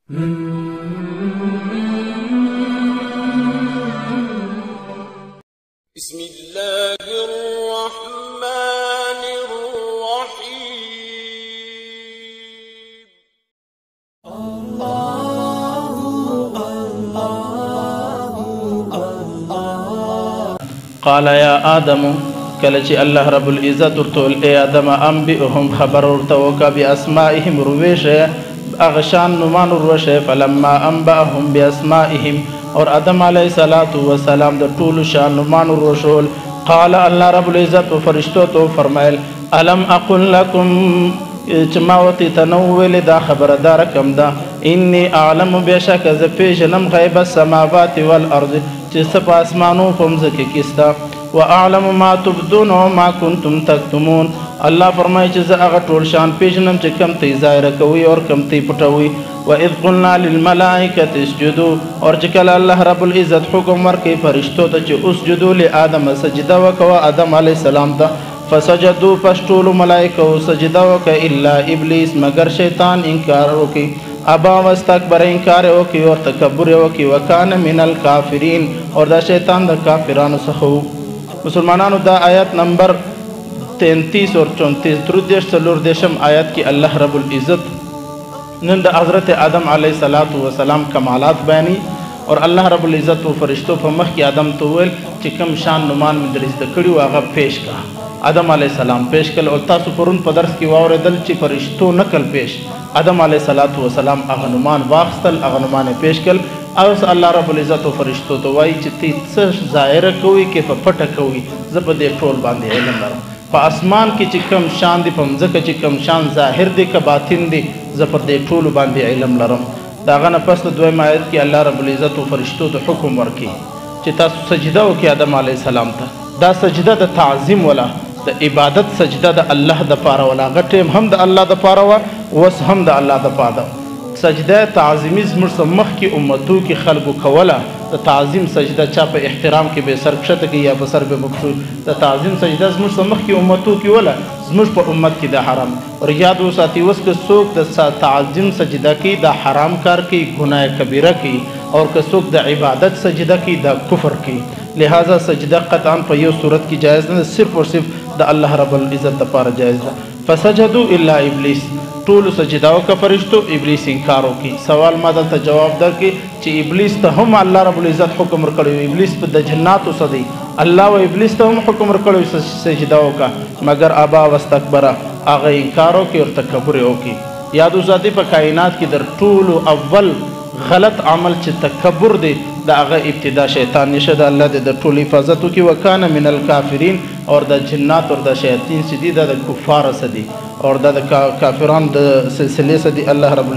بسم الله الرحمن الرحيم قال يا آدم كلچ الله رب العزت ورتول اي آدم انبئهم خبر ورتوك بأسمائهم رويش اغشان نمان روش فلما انبأهم بأسمائهم اور آدم علیہ الصلوۃ والسلام د ټول شان نمان روشول قال الله رب العزت و فرشتو تو فرمایل الم اقل لكم چماوتی تنوول دا خبردار کم دا انی اعلم بشک ز پیژنم غیب السماوات والارض چې سپ اسمانو پمزکه کیستا واعلم ما تبدون وما كنتم تكتمون الله فرمایي چې زه هغه ټول شان پیژنم چې کم تی ظاهر کوي او کم تی پټوي واذ قلنا للملائکه اسجدوا اور چې کله الله رب العزت حکم ورکړي فرشتو ته چې اسجدوا لآدم سجده وکړه آدم علیه السلام ته فسجدوا فاشتول ملائکه سجده وکړه الا ابلیس مگر شیطان انکار وکړي ابا واستكبر انکار وکړي او تکبر وکړي وکانه من الکافرین اور دا شیطان د کافرانو څخه. مسلمانانو دا آیت نمبر 33 اور 34 تردیش سلوردیشم آیت کی اللہ رب العزت نن دا حضرت آدم علیہ السلام کمالات بیانی اور اللہ رب العزت و فرشتو په مخ کی آدم تو ویل چې کم شان نمان من درس د کړي واغه پیش کا آدم علیہ السلام پیش کل او تاسو پرون په درس کې واوریدل چې فرشتو نقل پیش آدم علیہ السلام هغه نمان واخستل هغه نمان پیش کل اوس الله رب العزت و فرشتو ته وایي چې تی څه ظاهر کوي کې په پټه کوي زه په دې ټول باندې علم لرم په اسمان کې چې کم شان دی په مځکه چې کم شان ظاهر دی که باطن دی زه پر دې ټول باندې علم لرم. د هغه نه پس د دویم آیت کې الله رب العزت و فرشتو ته حکم ورکړي چې تاسو سجده وکړئ آدم علیه السلام ته. دا سجده د تعظیم ولا د عبادت سجده د الله د پاره ولا هغه ټیم هم د الله د پاره وه اوس هم د الله د پاره. سجده تعظیمی زموږ مخ کې امتو کې خلکو کوله د تعظیم سجده چا په احترام کې به سر کښته کوي یا په سر به مکشوي د تعظیم سجده زموږ مخ کې امتو کې وله زموږ په امت کې د حرام اور یاد وساتي اوس که څوک د تعظیم سجده کوي د حرام کار کوي ګناه کبیره کوي اور که څوک د عبادت سجده کوي د کفر کوي. لہذا سجده قطعا په یو صورت کې جایز نه صرف اور صرف د الله رب العزت لپاره جایز ده. فسجدوا الا ابلیس ټول سجده وکړه فرشتو ابلیس انکار وکړي. سوال ما دلته جواب درکړي چې ابلیس ته هم الله رب العزت حکم ورکړی ابلیس په د جناتو څه دی الله و ابلیس ته هم حکم ورکړی سجده وکړه مگر ابا واستكبر هغه انکار وکړي او تکبر وکړي. یاد وساتئ په کائنات کې در ټولو اول غلط عمل چې تکبر دی د هغه ابتدا شیطان نشه د الله د ټول حفاظت وکړي وکانه من الکافرین اور د جنات اور د شیاطین چې دي د کفار سدي اور د کافرانو د سلسله سدي الله رب